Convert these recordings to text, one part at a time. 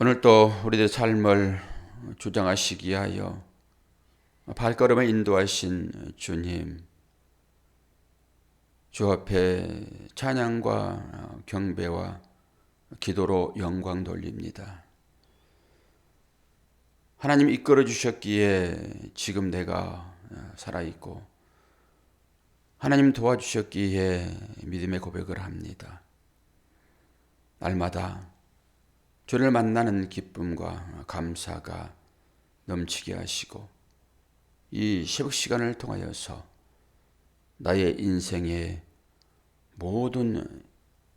오늘 또 우리들의 삶을 주장하시기 위하여 발걸음을 인도하신 주님, 주 앞에 찬양과 경배와 기도로 영광 돌립니다. 하나님 이끌어 주셨기에 지금 내가 살아있고, 하나님 도와주셨기에 믿음의 고백을 합니다. 날마다 주를 만나는 기쁨과 감사가 넘치게 하시고, 이 새벽 시간을 통하여서 나의 인생의 모든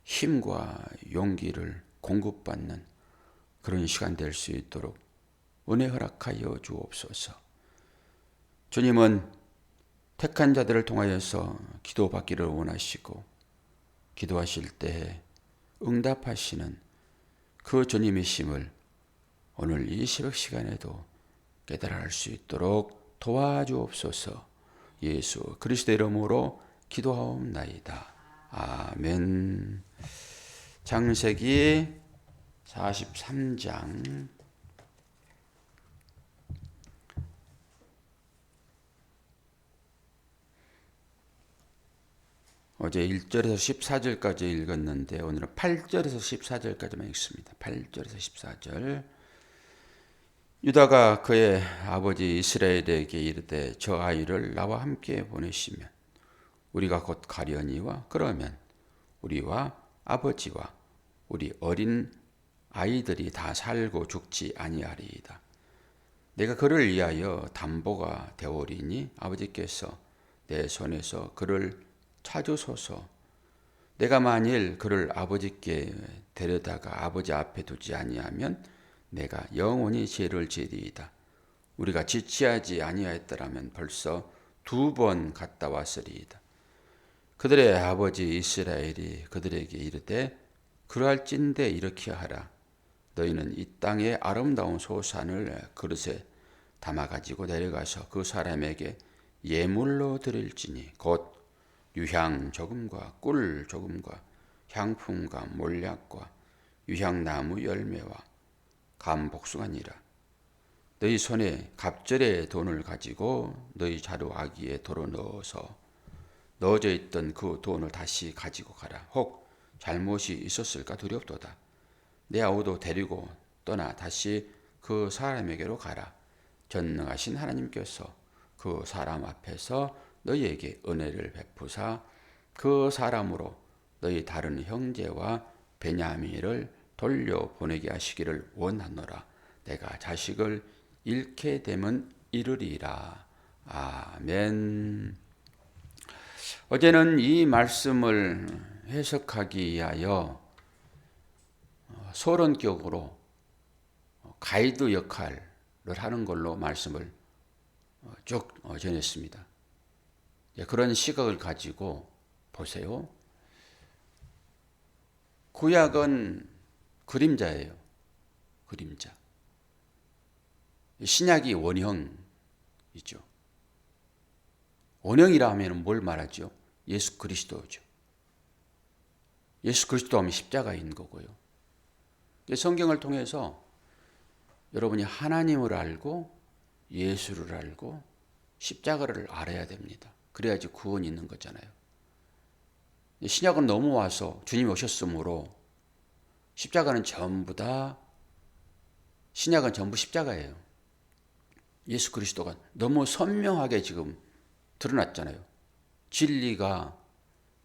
힘과 용기를 공급받는 그런 시간 될 수 있도록 은혜 허락하여 주옵소서. 주님은 택한 자들을 통하여서 기도받기를 원하시고, 기도하실 때에 응답하시는 그 주님이심을 오늘 이 새벽 시간에도 깨달아 알 수 있도록 도와주옵소서. 예수 그리스도 이름으로 기도하옵나이다. 아멘. 창세기 43장 어제 1절에서 14절까지 읽었는데 오늘은 8절에서 14절까지만 읽습니다. 8절에서 14절. 유다가 그의 아버지 이스라엘에게 이르되 저 아이를 나와 함께 보내시면 우리가 곧 가려니와 그러면 우리와 아버지와 우리 어린 아이들이 다 살고 죽지 아니하리이다. 내가 그를 위하여 담보가 되오리니 아버지께서 내 손에서 그를 찾으소서. 내가 만일 그를 아버지께 데려다가 아버지 앞에 두지 아니하면 내가 영원히 죄를 지리이다. 우리가 지체하지 아니하였더라면 벌써 2번 갔다 왔으리이다. 그들의 아버지 이스라엘이 그들에게 이르되 그러할진대 이렇게 하라. 너희는 이 땅의 아름다운 소산을 그릇에 담아가지고 내려가서 그 사람에게 예물로 드릴지니 곧 유향 조금과 꿀 조금과 향품과 몰약과 유향나무 열매와 감복숭아니라. 너희 손에 갑절의 돈을 가지고 너희 자루 아기에 도로 넣어져 있던 그 돈을 다시 가지고 가라. 혹 잘못이 있었을까 두렵도다. 내 아우도 데리고 떠나 다시 그 사람에게로 가라. 전능하신 하나님께서 그 사람 앞에서 너희에게 은혜를 베푸사 그 사람으로 너희 다른 형제와 베냐민을 돌려보내게 하시기를 원하노라. 내가 자식을 잃게 되면 이르리라. 아멘. 어제는 이 말씀을 해석하기 위하여 서론격으로 가이드 역할을 하는 걸로 말씀을 쭉 전했습니다. 그런 시각을 가지고 보세요. 구약은 그림자예요. 그림자. 신약이 원형이죠. 원형이라 하면 뭘 말하죠? 예수 그리스도죠. 예수 그리스도 하면 십자가인 거고요. 성경을 통해서 여러분이 하나님을 알고 예수를 알고 십자가를 알아야 됩니다. 그래야지 구원이 있는 거잖아요. 신약은 넘어와서 주님이 오셨으므로 십자가는 전부 다 신약은 전부 십자가예요. 예수 그리스도가 너무 선명하게 지금 드러났잖아요. 진리가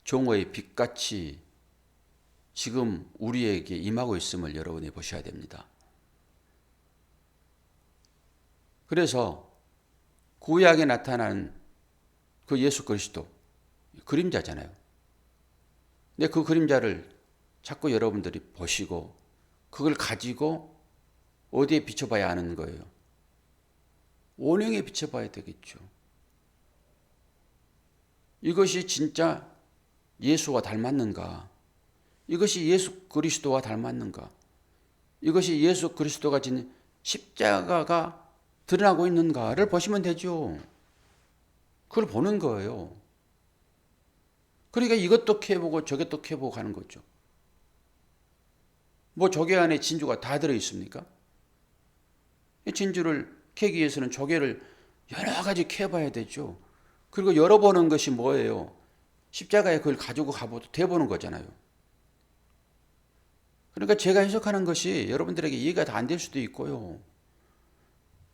종의 빛같이 지금 우리에게 임하고 있음을 여러분이 보셔야 됩니다. 그래서 구약에 나타난 그 예수 그리스도 그림자잖아요. 근데 그 그림자를 자꾸 여러분들이 보시고 그걸 가지고 어디에 비춰봐야 하는 거예요? 원형에 비춰봐야 되겠죠. 이것이 진짜 예수와 닮았는가? 이것이 예수 그리스도와 닮았는가? 이것이 예수 그리스도가 지닌 십자가가 드러나고 있는가를 보시면 되죠. 그걸 보는 거예요. 그러니까 이것도 캐보고 저것도 캐보고 하는 거죠. 뭐 조개 안에 진주가 다 들어있습니까? 진주를 캐기 위해서는 조개를 여러 가지 캐봐야 되죠. 그리고 열어보는 것이 뭐예요? 십자가에 그걸 가지고 가봐도 돼보는 거잖아요. 그러니까 제가 해석하는 것이 여러분들에게 이해가 다 안 될 수도 있고요.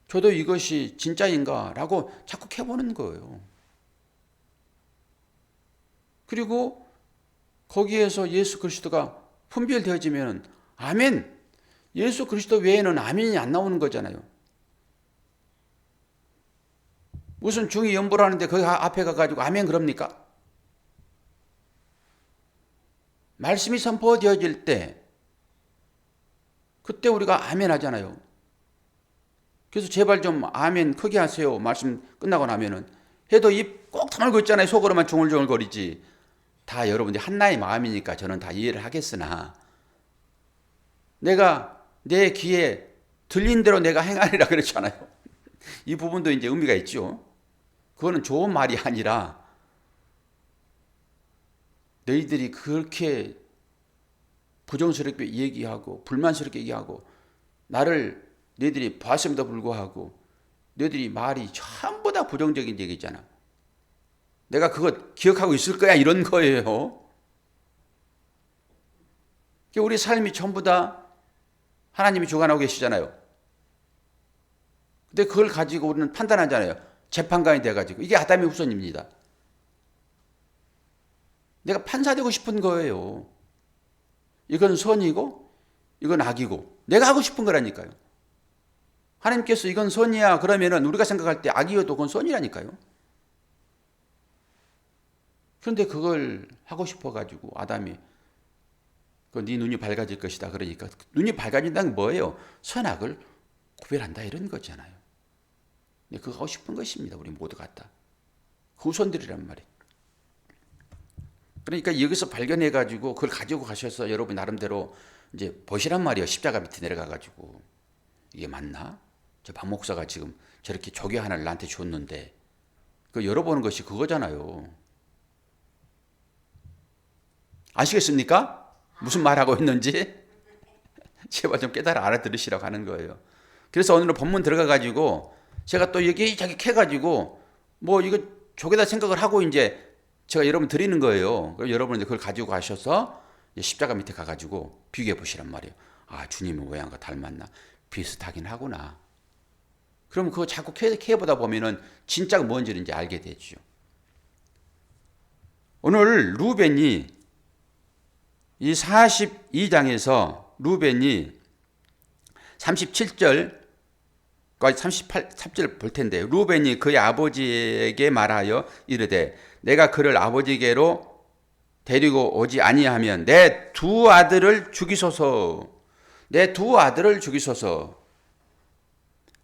저도 이것이 진짜인가라고 자꾸 캐보는 거예요. 그리고 거기에서 예수 그리스도가 분별되어지면 아멘. 예수 그리스도 외에는 아멘이 안 나오는 거잖아요. 무슨 중이 연보를 하는데 거기 앞에 가가지고 아멘 그럽니까? 말씀이 선포되어질 때 그때 우리가 아멘 하잖아요. 그래서 제발 좀 아멘 크게 하세요. 말씀 끝나고 나면은 해도 입 꼭 다물고 있잖아요. 속으로만 중얼중얼거리지. 다 여러분들이 한나의 마음이니까 저는 다 이해를 하겠으나 내가 내 귀에 들린 대로 내가 행하리라 그랬잖아요. 이 부분도 이제 의미가 있죠. 그거는 좋은 말이 아니라 너희들이 그렇게 부정스럽게 얘기하고 불만스럽게 얘기하고 나를 너희들이 봤음에도 불구하고 너희들이 말이 전부 다 부정적인 얘기잖아. 내가 그거 기억하고 있을 거야 이런 거예요. 우리 삶이 전부 다 하나님이 주관하고 계시잖아요. 근데 그걸 가지고 우리는 판단하잖아요. 재판관이 돼가지고. 이게 아담의 후손입니다. 내가 판사되고 싶은 거예요. 이건 선이고 이건 악이고 내가 하고 싶은 거라니까요. 하나님께서 이건 선이야 그러면은 우리가 생각할 때 악이어도 그건 선이라니까요. 그런데 그걸 하고 싶어가지고 아담이 네 눈이 밝아질 것이다. 그러니까 눈이 밝아진다는 게 뭐예요? 선악을 구별한다 이런 거잖아요. 그거 하고 싶은 것입니다. 우리 모두 같다. 후손들이란 말이에요. 그러니까 여기서 발견해가지고 그걸 가지고 가셔서 여러분 나름대로 이제 보시란 말이에요. 십자가 밑에 내려가가지고 이게 맞나? 저 박 목사가 지금 저렇게 조개 하나를 나한테 줬는데 그 열어보는 것이 그거잖아요. 아시겠습니까? 무슨 말하고 있는지? 제발 좀 깨달아 알아들으시라고 하는 거예요. 그래서 오늘은 본문 들어가가지고 제가 또 여기저기 캐가지고 뭐 이거 조개다 생각을 하고 이제 제가 여러분 드리는 거예요. 그럼 여러분이 그걸 가지고 가셔서 십자가 밑에 가가지고 비교해 보시란 말이에요. 아, 주님의 모양과 닮았나? 비슷하긴 하구나. 그럼 그거 자꾸 캐보다 보면은 진짜가 뭔지는 이제 알게 되죠. 오늘 루벤이 이 42장에서 루벤이 37절까지 38절 볼 텐데 루벤이 그의 아버지에게 말하여 이르되 내가 그를 아버지께로 데리고 오지 아니하면 내 두 아들을 죽이소서. 내 두 아들을 죽이소서.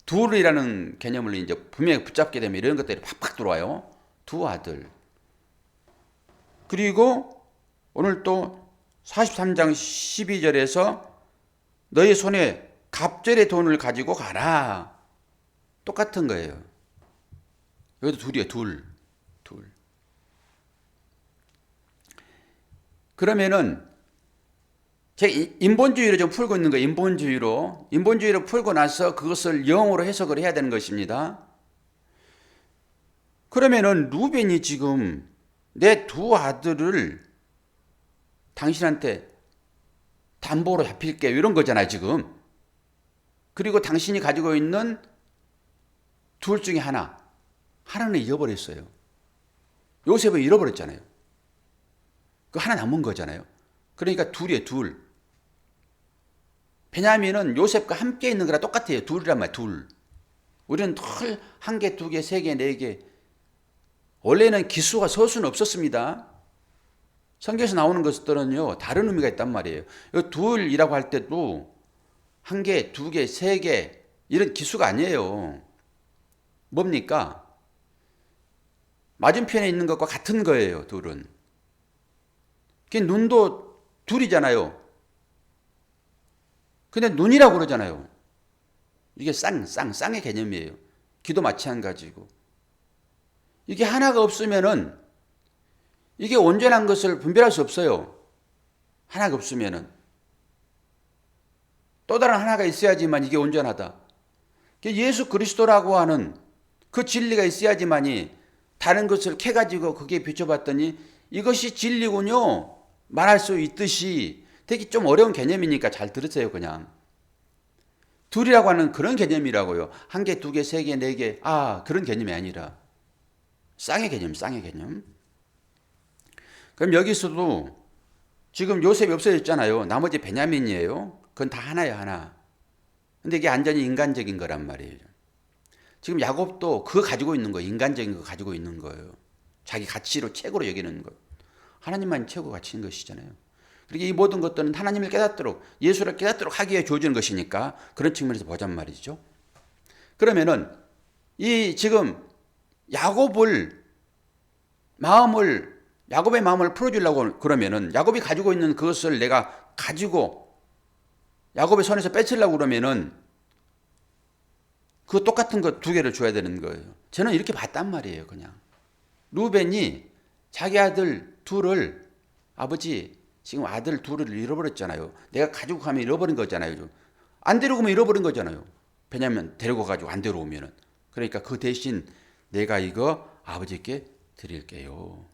둘이라는 개념을 이제 분명히 붙잡게 되면 이런 것들이 팍팍 들어와요. 두 아들. 그리고 오늘 또 43장 12절에서 너희 손에 갑절의 돈을 가지고 가라. 똑같은 거예요. 여기도 둘이에요. 둘. 그러면은 제가 인본주의로 좀 풀고 있는 거예요. 인본주의로 풀고 나서 그것을 영어로 해석을 해야 되는 것입니다. 그러면은 루벤이 지금 내 두 아들을 당신한테 담보로 잡힐게요. 이런 거잖아요, 지금. 그리고 당신이 가지고 있는 둘 중에 하나는 잃어버렸어요. 요셉은 잃어버렸잖아요. 그 하나 남은 거잖아요. 그러니까 둘이에요, 둘. 베냐민은 요셉과 함께 있는 거랑 똑같아요. 둘이란 말이에요, 둘. 우리는 털 한 개, 두 개, 세 개, 네 개. 원래는 기수가 서수는 없었습니다. 성경에서 나오는 것들은요, 다른 의미가 있단 말이에요. 둘이라고 할 때도 한 개, 두 개, 세 개, 이런 기수가 아니에요. 뭡니까? 맞은편에 있는 것과 같은 거예요, 둘은. 눈도 둘이잖아요. 근데 눈이라고 그러잖아요. 이게 쌍의 개념이에요. 귀도 마찬가지고. 이게 하나가 없으면은 이게 온전한 것을 분별할 수 없어요. 하나가 없으면은. 또 다른 하나가 있어야지만 이게 온전하다. 예수 그리스도라고 하는 그 진리가 있어야지만이 다른 것을 캐가지고 그게 비춰봤더니 이것이 진리군요. 말할 수 있듯이 되게 좀 어려운 개념이니까 잘 들으세요, 그냥. 둘이라고 하는 그런 개념이라고요. 한 개, 두 개, 세 개, 네 개. 그런 개념이 아니라. 쌍의 개념, 쌍의 개념. 그럼 여기서도 지금 요셉이 없어졌잖아요. 나머지 베냐민이에요. 그건 다 하나예요, 하나. 근데 이게 완전히 인간적인 거란 말이에요. 지금 야곱도 그거 가지고 있는 거예요. 인간적인 거 가지고 있는 거예요. 자기 가치로 최고로 여기는 것. 하나님만 최고 가치인 것이잖아요. 그리고 이 모든 것들은 하나님을 깨닫도록, 예수를 깨닫도록 하기에 주어지는 것이니까 그런 측면에서 보잔 말이죠. 그러면은 이 지금 야곱의 마음을 풀어주려고 그러면은 야곱이 가지고 있는 그것을 내가 가지고 야곱의 손에서 뺏으려고 그러면은 그 똑같은 것 두 개를 줘야 되는 거예요. 저는 이렇게 봤단 말이에요, 그냥. 루벤이 자기 아들 둘을, 아버지, 지금 아들 둘을 잃어버렸잖아요. 내가 가지고 가면 잃어버린 거잖아요. 안 데리고 오면 잃어버린 거잖아요. 왜냐하면 데리고 가지고 안 데려오면은. 그러니까 그 대신 내가 이거 아버지께 드릴게요.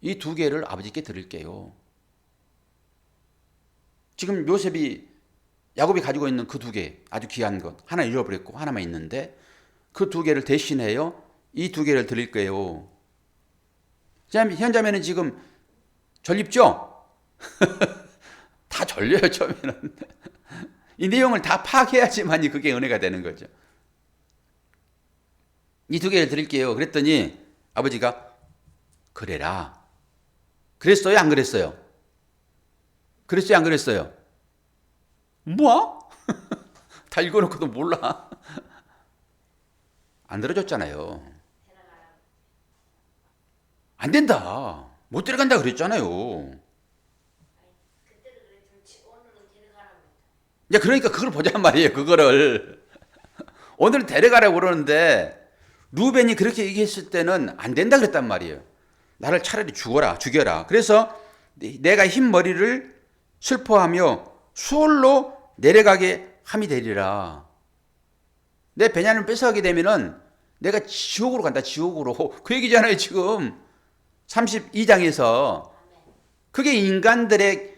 이 두 개를 아버지께 드릴게요. 지금 야곱이 가지고 있는 그 두 개, 아주 귀한 것, 하나 잃어버렸고 하나만 있는데 그 두 개를 대신해요. 이 두 개를 드릴 거예요. 현자매는 지금 졸립죠? 다 졸려요, 처음에는. 이 내용을 다 파악해야지만이 그게 은혜가 되는 거죠. 이 두 개를 드릴게요. 그랬더니 아버지가 그래라. 그랬어요? 안 그랬어요? 그랬어요? 안 그랬어요? 뭐? 다 읽어놓고도 몰라. 안 들어줬잖아요. 안 된다. 못 데려간다 그랬잖아요. 이제 그러니까 그걸 보자는 말이에요. 그거를. 오늘은 데려가라고 그러는데 루벤이 그렇게 얘기했을 때는 안 된다 그랬단 말이에요. 나를 차라리 죽여라. 그래서 내가 흰 머리를 슬퍼하며 수월로 내려가게 함이 되리라. 내 베냐민을 뺏어가게 되면은 내가 지옥으로 간다, 지옥으로. 그 얘기잖아요, 지금. 32장에서. 그게 인간들의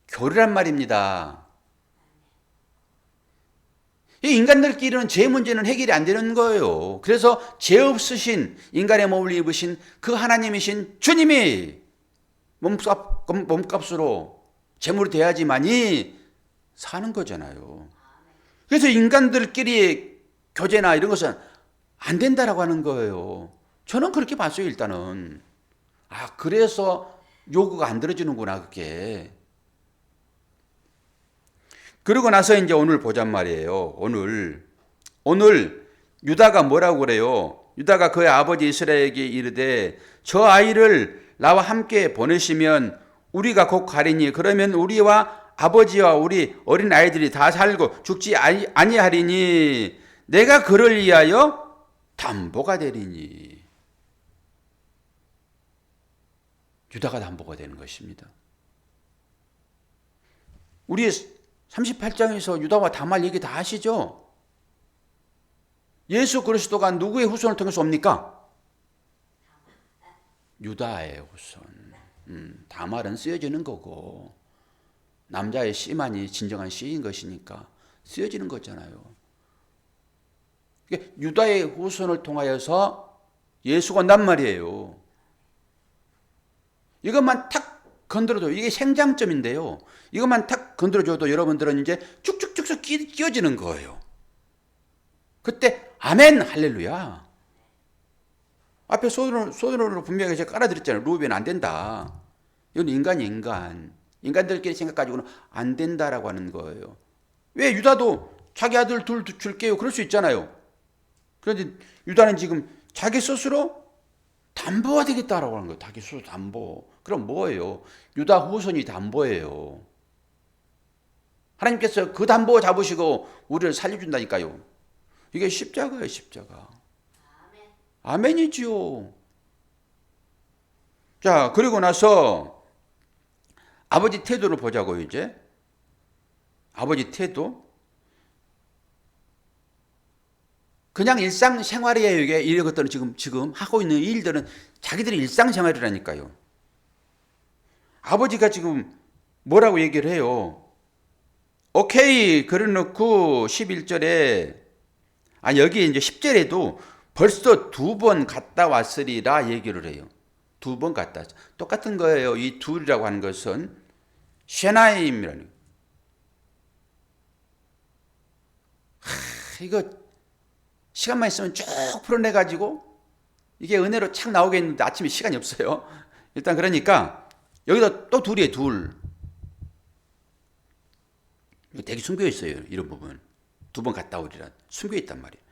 교리란 말입니다. 이 인간들끼리는 죄 문제는 해결이 안 되는 거예요. 그래서 죄 없으신 인간의 몸을 입으신 그 하나님이신 주님이 몸값으로 제물이 돼야지만이 사는 거잖아요. 그래서 인간들끼리 교제나 이런 것은 안 된다라고 하는 거예요. 저는 그렇게 봤어요, 일단은. 그래서 요구가 안 들어지는구나, 그게. 그러고 나서 이제 오늘 보잔 말이에요. 오늘 유다가 뭐라고 그래요? 유다가 그의 아버지 이스라엘에게 이르되 저 아이를 나와 함께 보내시면 우리가 곧 가리니 그러면 우리와 아버지와 우리 어린 아이들이 다 살고 죽지 아니하리니 내가 그를 위하여 담보가 되리니. 유다가 담보가 되는 것입니다. 우리 38장에서 유다와 다말 얘기 다 하시죠? 예수 그리스도가 누구의 후손을 통해서 옵니까? 유다의 후손. 다말은 쓰여지는 거고 남자의 씨만이 진정한 씨인 것이니까 쓰여지는 거잖아요. 유다의 후손을 통하여서 예수가 온단 말이에요. 이것만 탁 건드려도 이게 생장점인데요. 이것만 탁 건드려줘도 여러분들은 이제 쭉쭉쭉쭉 끼어지는 거예요. 그때 아멘 할렐루야. 앞에 소드론으로 분명히 제가 깔아드렸잖아요. 루벤 안 된다. 이건 인간. 인간들끼리 생각 가지고는 안 된다라고 하는 거예요. 왜 유다도 자기 아들 둘 줄게요. 그럴 수 있잖아요. 그런데 유다는 지금 자기 스스로 담보가 되겠다라고 하는 거예요. 자기 스스로 담보. 그럼 뭐예요? 유다 후손이 담보예요. 하나님께서 그 담보 잡으시고 우리를 살려준다니까요. 이게 십자가예요, 십자가. 아멘이지요. 자, 그리고 나서 아버지 태도를 보자고요, 이제. 아버지 태도. 그냥 일상생활이에요. 이게 이런 것들은 지금 하고 있는 일들은 자기들이 일상생활이라니까요. 아버지가 지금 뭐라고 얘기를 해요. 오케이 그래놓고 11절에 여기 이제 10절에도 벌써 2번 갔다 왔으리라 얘기를 해요. 2번 갔다 왔어. 똑같은 거예요. 이 둘이라고 하는 것은 쉐나임이라는 이거 시간만 있으면 쭉 풀어내가지고 이게 은혜로 착 나오겠는데 아침에 시간이 없어요. 일단 그러니까 여기다 또 둘이에요. 둘. 되게 숨겨 있어요. 이런 부분. 2번 갔다 오리라 숨겨 있단 말이에요.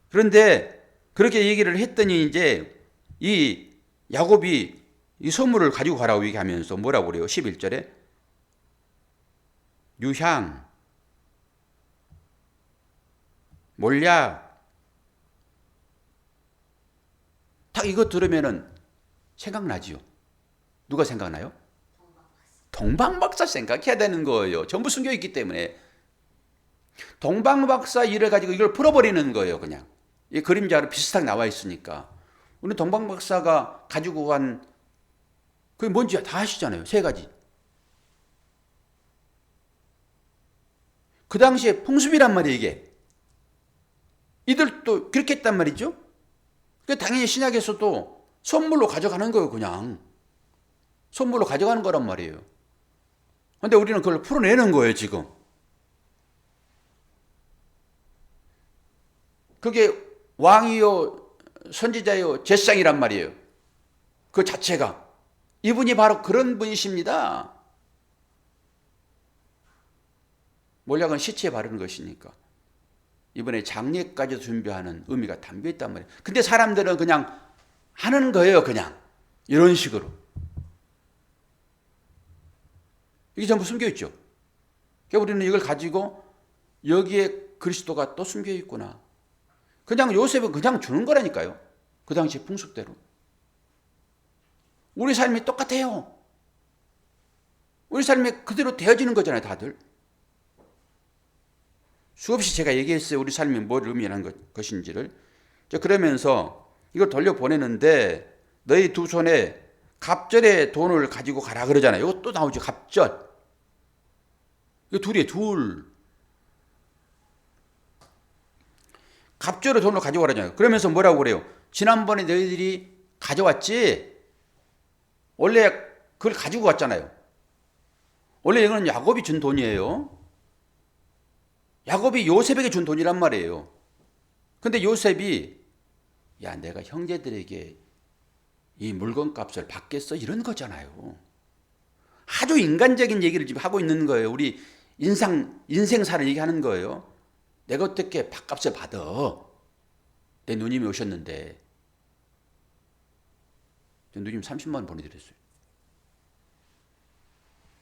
그런데 그렇게 얘기를 했더니 이제 이 야곱이 이 선물을 가지고 가라고 얘기하면서 뭐라고 그래요? 11절에 유향, 몰약 딱 이거 들으면은 생각나지요. 누가 생각나요? 동방박사 생각해야 되는 거예요. 전부 숨겨 있기 때문에 동방박사 일을 가지고 이걸 풀어버리는 거예요. 그냥 이 그림자로 비슷하게 나와 있으니까 우리 동방박사가 가지고 간 그게 뭔지 다 아시잖아요. 3가지. 그 당시에 풍습이란 말이에요. 이게 이들도 그렇게 했단 말이죠. 당연히 신약에서도 선물로 가져가는 거예요. 그냥 선물로 가져가는 거란 말이에요. 근데 우리는 그걸 풀어내는 거예요. 지금 그게 왕이요 선지자요 제사장이란 말이에요. 그 자체가 이분이 바로 그런 분이십니다. 몰약은 시체에 바르는 것이니까 이번에 장례까지 준비하는 의미가 담겨 있단 말이에요. 근데 사람들은 그냥 하는 거예요. 그냥 이런 식으로 이게 전부 숨겨 있죠. 그러니까 우리는 이걸 가지고 여기에 그리스도가 또 숨겨 있구나. 그냥 요셉은 그냥 주는 거라니까요. 그 당시 풍습대로. 우리 삶이 똑같아요. 우리 삶이 그대로 되어지는 거잖아요. 다들. 수없이 제가 얘기했어요. 우리 삶이 뭘 의미하는 것인지를. 그러면서 이걸 돌려보내는데 너희 두 손에 갑절의 돈을 가지고 가라 그러잖아요. 이거 또 나오죠. 갑절. 이거 둘이에요. 둘. 갑절의 돈을 가지고 가라잖아요. 그러면서 뭐라고 그래요? 지난번에 너희들이 가져왔지? 원래 그걸 가지고 갔잖아요. 원래 이거는 야곱이 준 돈이에요. 야곱이 요셉에게 준 돈이란 말이에요. 근데 요셉이 야 내가 형제들에게 이 물건값을 받겠어? 이런 거잖아요. 아주 인간적인 얘기를 지금 하고 있는 거예요. 우리 인생사를 얘기하는 거예요. 내가 어떻게 밥값을 받아? 내 누님이 오셨는데 누님 30만 원 보내드렸어요.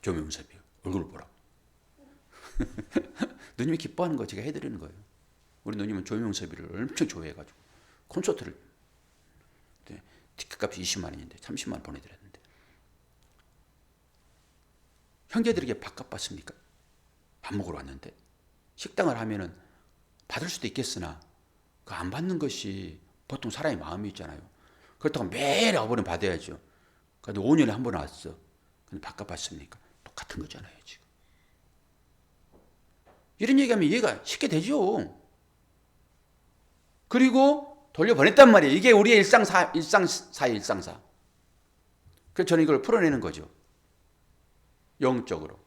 조명섭이요. 얼굴 보라고. 누님이 기뻐하는 거 제가 해드리는 거예요. 우리 누님은 조명섭이를 엄청 좋아해가지고 콘서트를 티켓값이 20만 원인데 30만 원 보내드렸는데 형제들에게 밥값 받습니까? 밥 먹으러 왔는데 식당을 하면은 받을 수도 있겠으나 그 안 받는 것이 보통 사람의 마음이 있잖아요. 그렇다고 매일 아버는 받아야죠. 그래도 5년에 한 번 왔어. 근데 밥값 받습니까? 똑같은 거잖아요 지금. 이런 얘기하면 이해가 쉽게 되죠. 그리고 돌려보냈단 말이에요. 이게 우리의 일상사. 그래서 저는 이걸 풀어내는 거죠. 영적으로.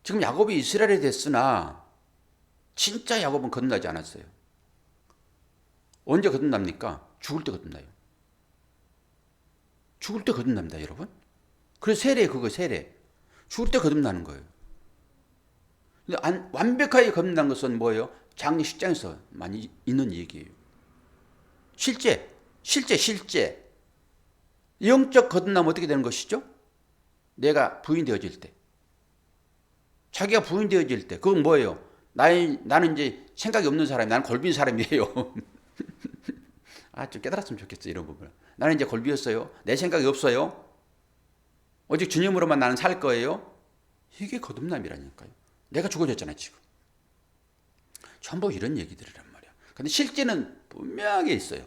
지금 야곱이 이스라엘이 됐으나 진짜 야곱은 거듭나지 않았어요. 언제 거듭납니까? 죽을 때 거듭나요. 죽을 때 거듭납니다, 여러분. 그래서 세례 그거 세례. 죽을 때 거듭나는 거예요. 근데 완벽하게 거듭난 것은 뭐예요? 장례 식장에서 많이 있는 얘기예요. 실제. 영적 거듭나면 어떻게 되는 것이죠? 내가 부인되어질 때. 자기가 부인되어질 때. 그건 뭐예요? 나는 이제 생각이 없는 사람이, 나는 골빈 사람이에요. 좀 깨달았으면 좋겠어, 이런 부분. 나는 이제 골비였어요. 내 생각이 없어요. 오직 주님으로만 나는 살 거예요. 이게 거듭남이라니까요. 내가 죽어졌잖아요, 지금. 전부 이런 얘기들이란 말이야. 근데 실제는 분명하게 있어요.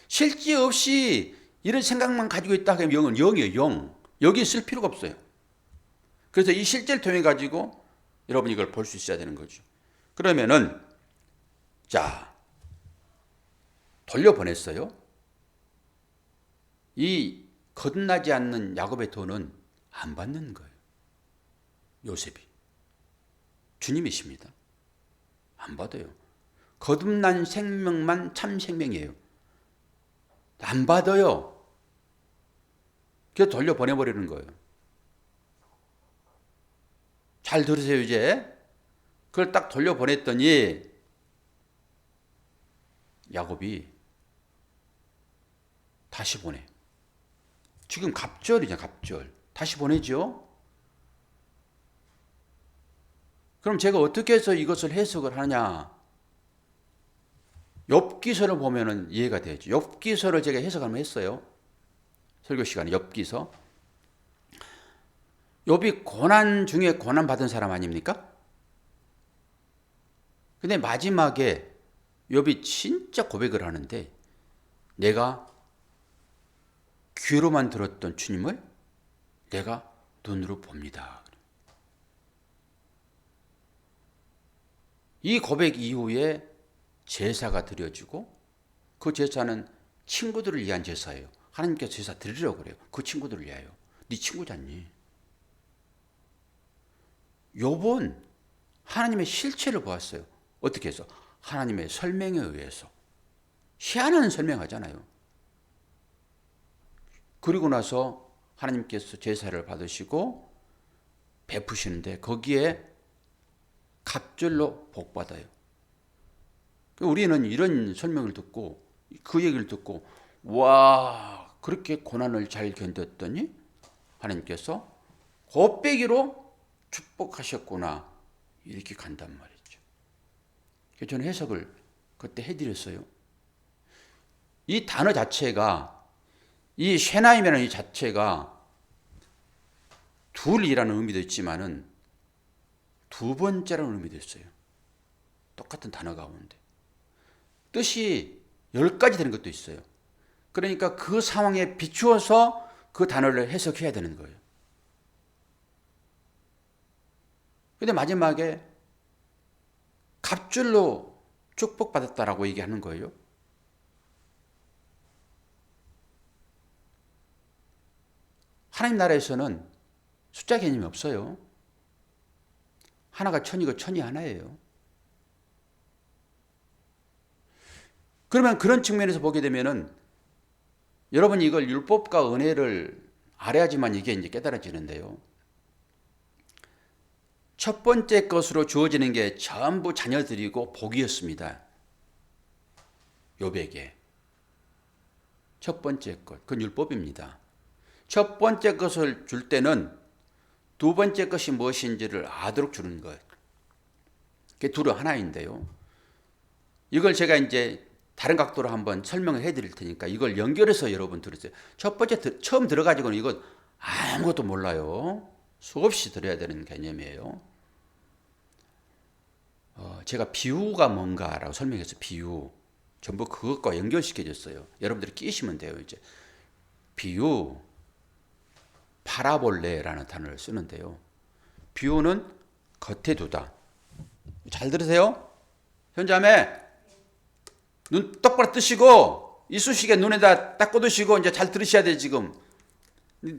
실제 없이 이런 생각만 가지고 있다 하면 영은 0이에요. 0. 여기 쓸 필요가 없어요. 그래서 이 실제를 통해 가지고 여러분이 이걸 볼 수 있어야 되는 거죠. 그러면은 자, 돌려보냈어요. 이 거듭나지 않는 야곱의 돈은 안 받는 거예요. 요셉이. 주님이십니다. 안 받아요. 거듭난 생명만 참 생명이에요. 안 받아요. 그래서 돌려보내버리는 거예요. 잘 들으세요, 이제. 그걸 딱 돌려보냈더니 야곱이 다시 보내. 지금 갑절이잖아, 갑절. 다시 보내죠? 그럼 제가 어떻게 해서 이것을 해석을 하냐? 욥기서를 보면은 이해가 되죠. 욥기서를 제가 해석을 했어요. 설교 시간에 욥기서. 욥이 고난 중에 고난 받은 사람 아닙니까? 근데 마지막에 욥이 진짜 고백을 하는데 내가 귀로만 들었던 주님을 내가 눈으로 봅니다. 이 고백 이후에 제사가 드려지고 그 제사는 친구들을 위한 제사예요. 하나님께서 제사 드리려고 그래요. 그 친구들을 위하여. 네 친구잖니. 욥은 하나님의 실체를 보았어요. 어떻게 해서? 하나님의 설명에 의해서. 희한한 설명하잖아요. 그리고 나서 하나님께서 제사를 받으시고 베푸시는데 거기에 갑절로 복받아요. 우리는 이런 설명을 듣고 그 얘기를 듣고 와 그렇게 고난을 잘 견뎠더니 하나님께서 곱배기로 축복하셨구나 이렇게 간단 말이죠. 그래서 저는 해석을 그때 해드렸어요. 이 단어 자체가 이 쉐나임이라는 이 자체가 둘이라는 의미도 있지만은 두 번째라는 의미도 있어요. 똑같은 단어 가운데. 뜻이 10가지 되는 것도 있어요. 그러니까 그 상황에 비추어서 그 단어를 해석해야 되는 거예요. 근데 마지막에 갑줄로 축복받았다라고 얘기하는 거예요. 하나님 나라에서는 숫자 개념이 없어요. 하나가 천이고 천이 하나예요. 그러면 그런 측면에서 보게 되면은 여러분이 이걸 율법과 은혜를 알아야지만 이게 이제 깨달아지는데요. 첫 번째 것으로 주어지는 게 전부 자녀들이고 복이었습니다. 욥에게. 첫 번째 것, 그건 율법입니다. 첫 번째 것을 줄 때는 두 번째 것이 무엇인지를 아도록 주는 거예요. 그게 둘은 하나인데요. 이걸 제가 이제 다른 각도로 한번 설명을 해드릴 테니까 이걸 연결해서 여러분 들으세요. 첫 번째 처음 들어가지고는 이거 아무것도 몰라요. 수없이 들어야 되는 개념이에요. 제가 비유가 뭔가라고 설명해서 비유 전부 그것과 연결시켜줬어요. 여러분들이 끼시면 돼요. 이제 비유, 파라볼레라는 단어를 쓰는데요. 비유는 겉에 두다. 잘 들으세요. 현자매 눈 똑바로 뜨시고 이쑤시개 눈에다 딱 꽂으시고 이제 잘 들으셔야 돼. 지금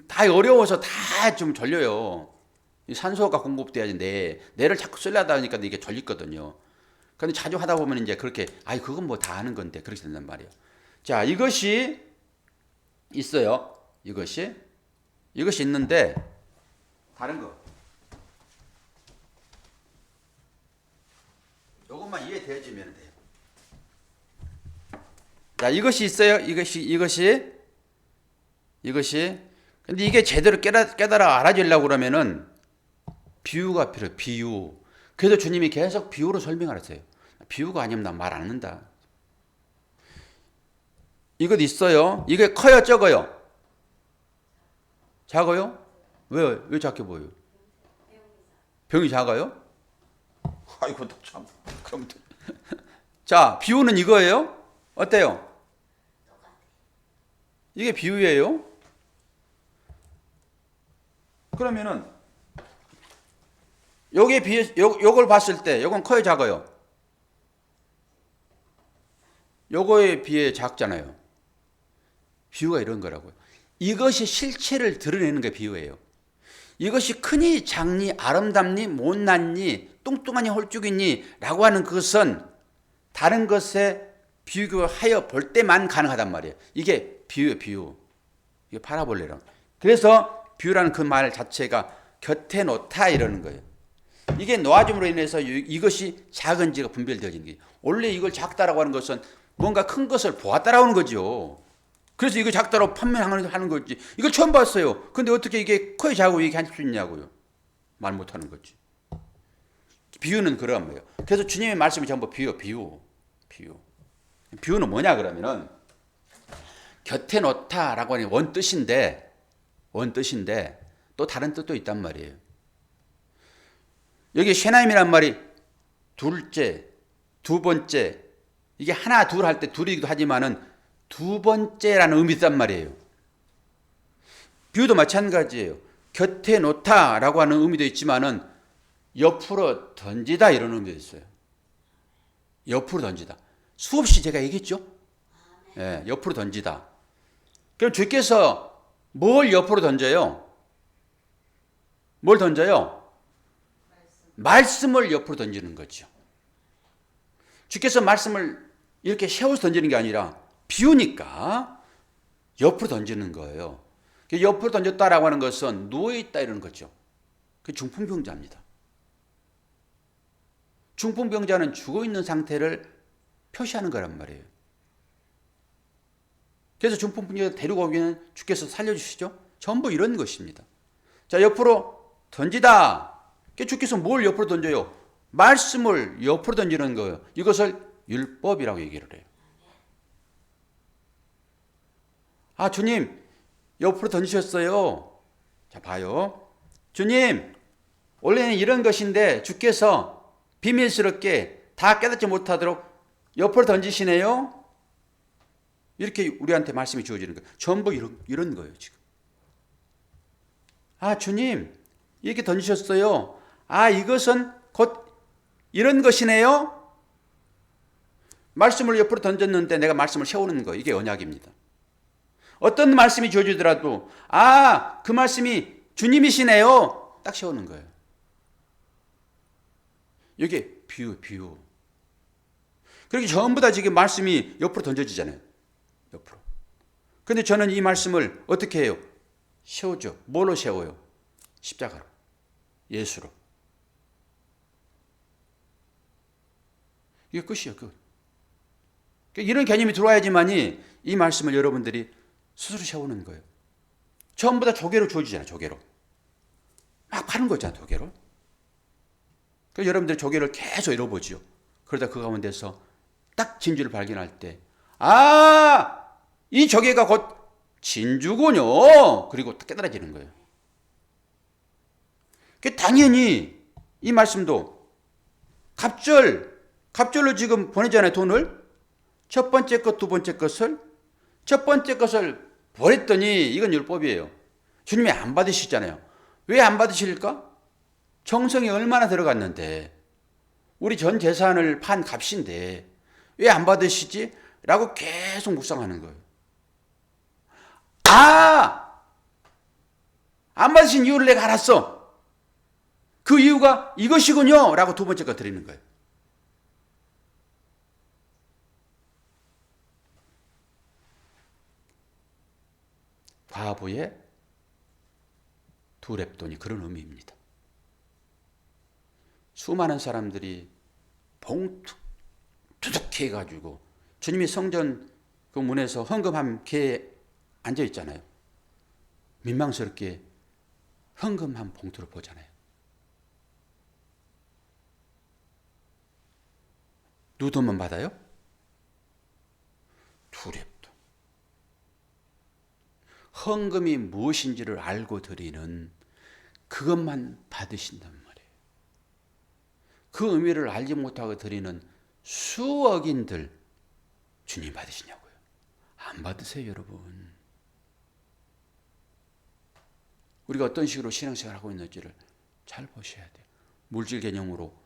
다 어려워서 다 좀 졸려요. 산소가 공급돼야지 뇌를 자꾸 쓰려다 보니까 이게 졸리거든요. 근데 자주 하다 보면 이제 그렇게 그건 뭐 다 아는 건데 그렇게 된단 말이에요. 자, 이것이 있어요. 이것이 있는데 다른 거 이것만 이해되어지면 돼요. 자, 이것이 있어요. 이것이 근데 이게 제대로 깨달아 알아지려고 그러면은 비유가 필요해요. 비유. 그래서 주님이 계속 비유로 설명하세요. 비유가 아니면 나 말 안 한다. 이것 있어요. 이게 커요, 적어요? 작아요? 왜 작게 보여요? 병이 작아요? 아이고, 참. 자, 비유는 이거예요. 어때요? 이게 비유예요. 그러면은 요게 요걸 봤을 때 요건 커요, 작아요? 요거에 비해 작잖아요. 비유가 이런 거라고요. 이것이 실체를 드러내는 게 비유예요. 이것이 크니 작니 아름답니 못났니 뚱뚱하니 홀쭉이니 라고 하는 그것은 다른 것에 비교하여 볼 때만 가능하단 말이에요. 이게 비유예요, 비유. 이게 파라볼레라. 그래서 비유라는 그 말 자체가 곁에 놓다 이러는 거예요. 이게 놓아줌으로 인해서 이것이 작은지가 분별되어지는 거예요. 원래 이걸 작다라고 하는 것은 뭔가 큰 것을 보았다라고 하는 거죠. 그래서 이거 작다라고 판명하는 거지. 이걸 처음 봤어요. 근데 어떻게 이게 커요, 작고 얘기할 수 있냐고요. 말 못하는 거지. 비유는 그런 거예요. 그래서 주님의 말씀이 전부 비유. 비유는 뭐냐 그러면은 곁에 놓다라고 하는 원뜻인데 또 다른 뜻도 있단 말이에요. 여기 쉐나임이란 말이 둘째, 두 번째, 이게 하나 둘 할 때 둘이기도 하지만은 두 번째라는 의미도 있단 말이에요. 비유도 마찬가지예요. 곁에 놓다라고 하는 의미도 있지만은 옆으로 던지다 이런 의미도 있어요. 옆으로 던지다. 수없이 제가 얘기했죠. 예, 옆으로 던지다. 그럼 주께서 뭘 옆으로 던져요? 뭘 던져요? 말씀을 옆으로 던지는 거죠. 주께서 말씀을 이렇게 세워서 던지는 게 아니라 비우니까 옆으로 던지는 거예요. 옆으로 던졌다라고 하는 것은 누워있다 이러는 거죠. 그게 중풍병자입니다. 중풍병자는 죽어있는 상태를 표시하는 거란 말이에요. 그래서 중풍병자 데리고 오기는 주께서 살려주시죠. 전부 이런 것입니다. 자, 옆으로 던지다. 주께서 뭘 옆으로 던져요? 말씀을 옆으로 던지는 거예요. 이것을 율법이라고 얘기를 해요. 아, 주님, 옆으로 던지셨어요. 자, 봐요. 주님, 원래는 이런 것인데 주께서 비밀스럽게 다 깨닫지 못하도록 옆으로 던지시네요. 이렇게 우리한테 말씀이 주어지는 거예요. 전부 이런 거예요, 지금. 아, 주님, 이렇게 던지셨어요. 아, 이것은 곧 이런 것이네요. 말씀을 옆으로 던졌는데 내가 말씀을 세우는 거, 이게 언약입니다. 어떤 말씀이 주어지더라도 아, 그 말씀이 주님이시네요. 딱 세우는 거예요. 이게 비유. 그렇게 전부 다 지금 말씀이 옆으로 던져지잖아요. 옆으로. 그런데 저는 이 말씀을 어떻게 해요? 세우죠. 뭘로 세워요? 십자가로. 예수로. 이게 끝이에요, 끝. 이런 개념이 들어와야지만이 이 말씀을 여러분들이 스스로 세우는 거예요. 전부 다 조개로 주어지잖아요, 조개로. 막 파는 거잖아요, 조개로. 그래서 여러분들이 조개를 계속 잃어보죠. 그러다 그 가운데서 딱 진주를 발견할 때, 아, 이 조개가 곧 진주군요. 그리고 깨달아지는 거예요. 당연히 이 말씀도 갑절로 지금 보내잖아요, 돈을. 첫 번째 것, 두 번째 것을. 첫 번째 것을 보냈더니 이건 율법이에요. 주님이 안 받으시잖아요. 왜 안 받으실까? 정성이 얼마나 들어갔는데, 우리 전 재산을 판 값인데 왜 안 받으시지? 라고 계속 묵상하는 거예요. 아! 안 받으신 이유를 내가 알았어. 그 이유가 이것이군요. 라고 두 번째 거 드리는 거예요. 과부의 두 렙돈이 그런 의미입니다. 수많은 사람들이 봉투 두둑히 해가지고 주님이 성전 그 문에서 헌금한 개에 앉아 있잖아요. 민망스럽게 헌금한 봉투를 보잖아요. 누구 돈만 받아요? 두 렙돈. 헌금이 무엇인지를 알고 드리는 그것만 받으신단 말이에요. 그 의미를 알지 못하고 드리는 수억인들 주님 받으시냐고요? 안 받으세요, 여러분. 우리가 어떤 식으로 신앙생활을 하고 있는지를 잘 보셔야 돼요. 물질 개념으로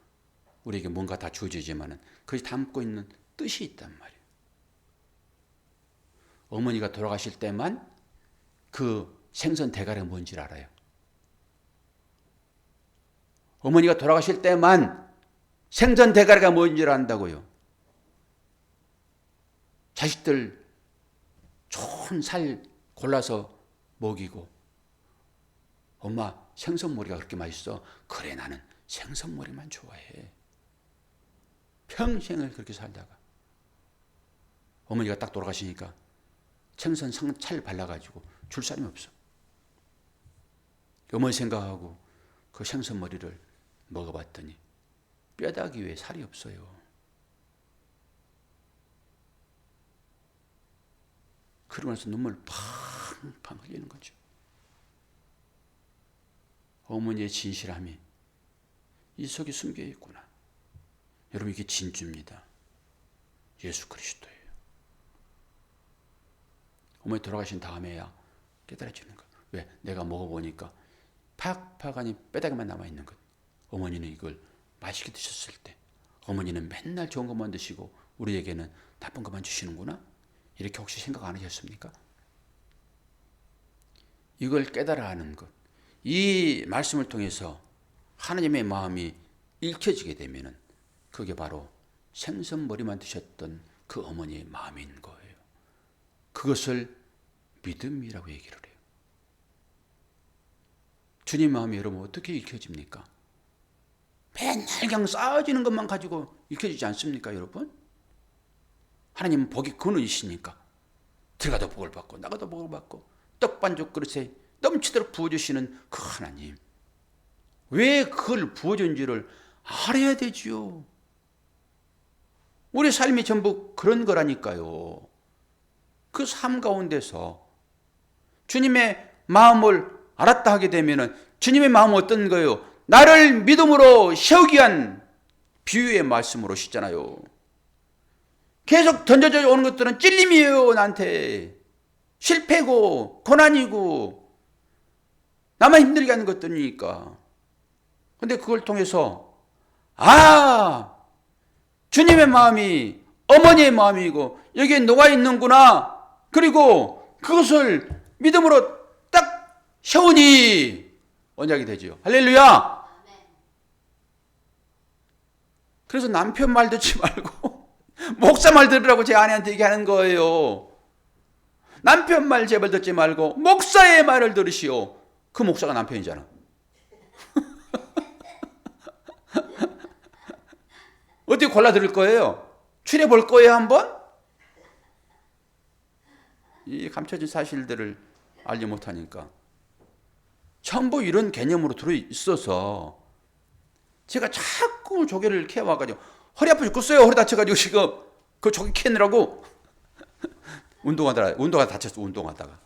우리에게 뭔가 다 주어지지만은 그것이 담고 있는 뜻이 있단 말이에요. 어머니가 돌아가실 때만 그 생선 대가리가 뭔지를 알아요. 어머니가 돌아가실 때만 생선 대가리가 뭔지를 안다고요. 자식들 좋은 살 골라서 먹이고, 엄마 생선머리가 그렇게 맛있어. 그래, 나는 생선머리만 좋아해. 평생을 그렇게 살다가 어머니가 딱 돌아가시니까 생선 찰 발라가지고 줄 사람이 없어. 어머니 생각하고 그 생선머리를 먹어봤더니 뼈다귀 위에 살이 없어요. 그러고 나서 눈물 팡팡 흘리는 거죠. 어머니의 진실함이 이 속에 숨겨 있구나. 여러분, 이게 진주입니다. 예수 그리스도예요. 어머니 돌아가신 다음에야 깨달아지는 것. 왜? 내가 먹어보니까 팍팍 하니 뼈다귀만 남아있는 것. 어머니는 이걸 맛있게 드셨을 때, 어머니는 맨날 좋은 것만 드시고 우리에게는 나쁜 것만 주시는구나. 이렇게 혹시 생각 안 하셨습니까? 이걸 깨달아 하는 것. 이 말씀을 통해서 하나님의 마음이 읽혀지게 되면은 그게 바로 생선머리만 드셨던 그 어머니의 마음인 거예요. 그것을 믿음이라고 얘기를 해요. 주님 마음이 여러분 어떻게 읽혀집니까? 맨날 그냥 쌓아지는 것만 가지고 읽혀지지 않습니까, 여러분? 하나님은 복이 근원이시니까 들어가도 복을 받고 나가도 복을 받고 떡반죽 그릇에 넘치도록 부어주시는 그 하나님, 왜 그걸 부어준지를 알아야 되지요. 우리 삶이 전부 그런 거라니까요. 그 삶 가운데서 주님의 마음을 알았다 하게 되면 주님의 마음은 어떤 거예요? 나를 믿음으로 세우기 위한 비유의 말씀으로 시잖아요. 계속 던져져 오는 것들은 찔림이에요. 나한테 실패고 고난이고 나만 힘들게 하는 것들이니까. 근데 그걸 통해서 주님의 마음이 어머니의 마음이고 여기에 녹아 있는구나. 그리고 그것을 믿음으로 딱 세우니 언약이 되죠. 할렐루야. 그래서 남편 말 듣지 말고 목사 말 들으라고 제 아내한테 얘기하는 거예요. 남편 말 제발 듣지 말고 목사의 말을 들으시오. 그 목사가 남편이잖아. 어떻게 골라 들을 거예요? 추려 볼 거예요, 한번? 이 감춰진 사실들을 알지 못하니까 전부 이런 개념으로 들어 있어서 제가 자꾸 조개를 캐와가지고 허리 아파 죽겠어요. 허리 다쳐가지고 지금 그 조개 캐느라고 운동하다가 다쳤어. 운동하다가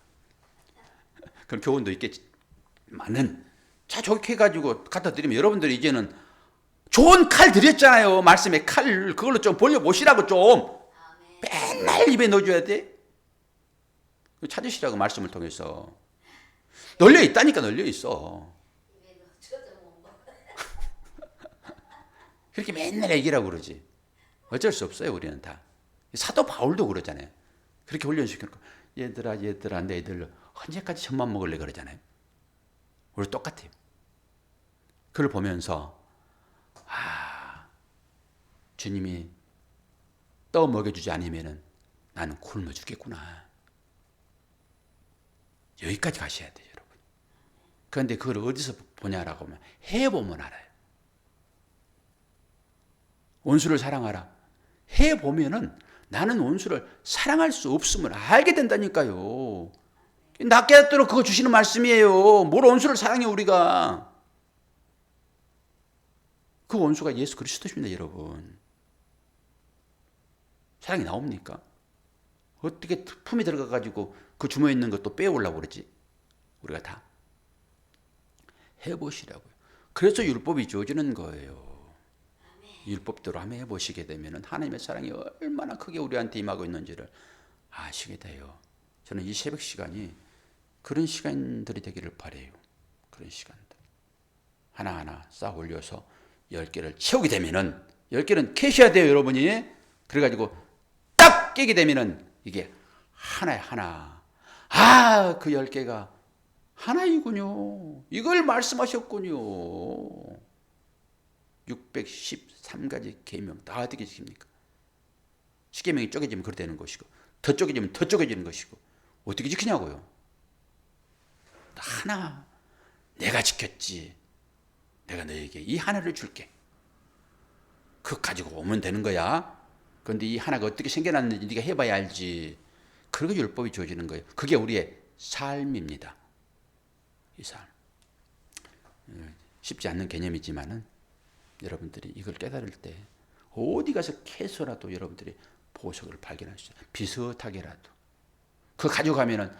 그런 교훈도 있겠지만은 자 조개 캐가지고 갖다 드리면 여러분들이 이제는 좋은 칼 드렸잖아요. 말씀의 칼 그걸로 좀 벌려보시라고 좀 맨날 입에 넣어줘야 돼. 찾으시라고 말씀을 통해서 널려 있다니까. 널려 있어. 그렇게 맨날 얘기라고 그러지. 어쩔 수 없어요. 우리는 다. 사도 바울도 그러잖아요. 그렇게 훈련시켜놓고 얘들아 너희들 언제까지 젖만 먹을래 그러잖아요. 우리 똑같아요. 그걸 보면서 주님이 떠 먹여주지 않으면 나는 굶어 죽겠구나. 여기까지 가셔야 돼요, 여러분. 그런데 그걸 어디서 보냐라고 하면 해보면 알아요. 원수를 사랑하라. 해보면은 나는 원수를 사랑할 수 없음을 알게 된다니까요. 나 깨닫도록 그거 주시는 말씀이에요. 뭘 원수를 사랑해 우리가. 그 원수가 예수 그리스도십니다, 여러분. 사랑이 나옵니까? 어떻게 품에 들어가가지고 그 주머니에 있는 것도 빼오려고 그러지? 우리가 다 해보시라고요. 그래서 율법이 주어지는 거예요. 율법대로 한번 해보시게 되면 하나님의 사랑이 얼마나 크게 우리한테 임하고 있는지를 아시게 돼요. 저는 이 새벽 시간이 그런 시간들이 되기를 바라요. 그런 시간들 하나하나 쌓아 올려서 10개를 채우게 되면은 10개는 캐셔야 돼요, 여러분이. 그래가지고 딱 깨게 되면은 이게 하나에 하나. 그 10개가 하나이군요. 이걸 말씀하셨군요. 613가지 계명 다 어떻게 지킵니까? 십계명이 쪼개지면 그렇게 되는 것이고 더 쪼개지면 더 쪼개지는 것이고 어떻게 지키냐고요. 하나 내가 지켰지. 내가 너에게 이 하나를 줄게. 그거 가지고 오면 되는 거야. 그런데 이 하나가 어떻게 생겨났는지 네가 해봐야 알지. 그리고 율법이 주어지는 거예요. 그게 우리의 삶입니다. 이 삶. 쉽지 않는 개념이지만은 여러분들이 이걸 깨달을 때 어디 가서 캐서라도 여러분들이 보석을 발견할 수 있어요. 비슷하게라도. 그거 가져가면은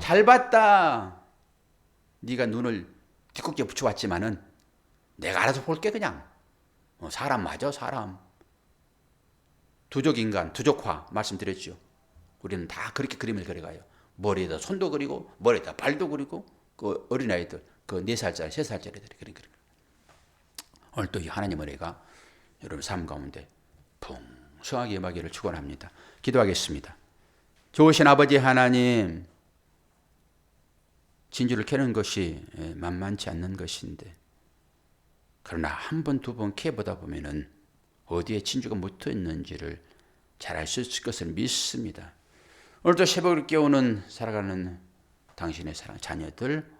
잘 봤다. 네가 눈을 뒷꼭지에 붙여왔지만은 내가 알아서 볼게 그냥. 사람 맞아 사람. 두족인간, 두족화 말씀드렸죠. 우리는 다 그렇게 그림을 그려가요. 머리에다 손도 그리고 머리에다 발도 그리고 그 어린아이들 그 4살짜리 3살짜리들이 그린 그림. 오늘 또 이 하나님 은혜가 여러분 삶 가운데 풍성하게 임하기를 축원합니다. 기도하겠습니다. 좋으신 아버지 하나님, 진주를 캐는 것이 만만치 않는 것인데 그러나 한 번, 두 번 캐보다 보면은 어디에 진주가 묻어 있는지를 잘 알 수 있을 것을 믿습니다. 오늘도 새벽을 깨우는 살아가는 당신의 사랑 자녀들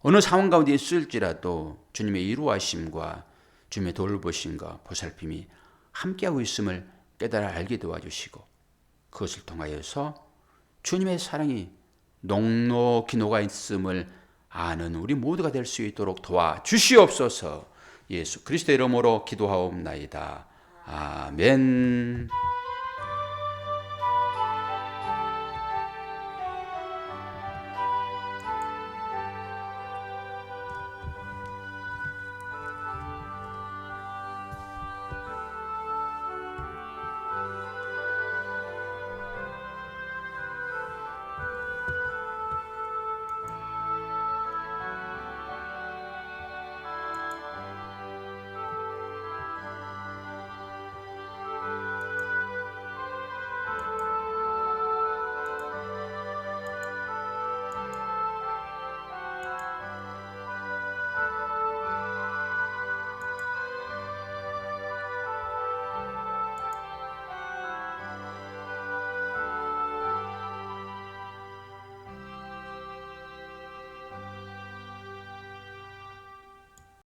어느 상황 가운데 있을지라도 주님의 이루하심과 주님의 돌보심과 보살핌이 함께하고 있음을 깨달아 알게 도와주시고 그것을 통하여서 주님의 사랑이 녹록히 녹아 있음을 아는 우리 모두가 될 수 있도록 도와주시옵소서. 예수 그리스도의 이름으로 기도하옵나이다. 아멘.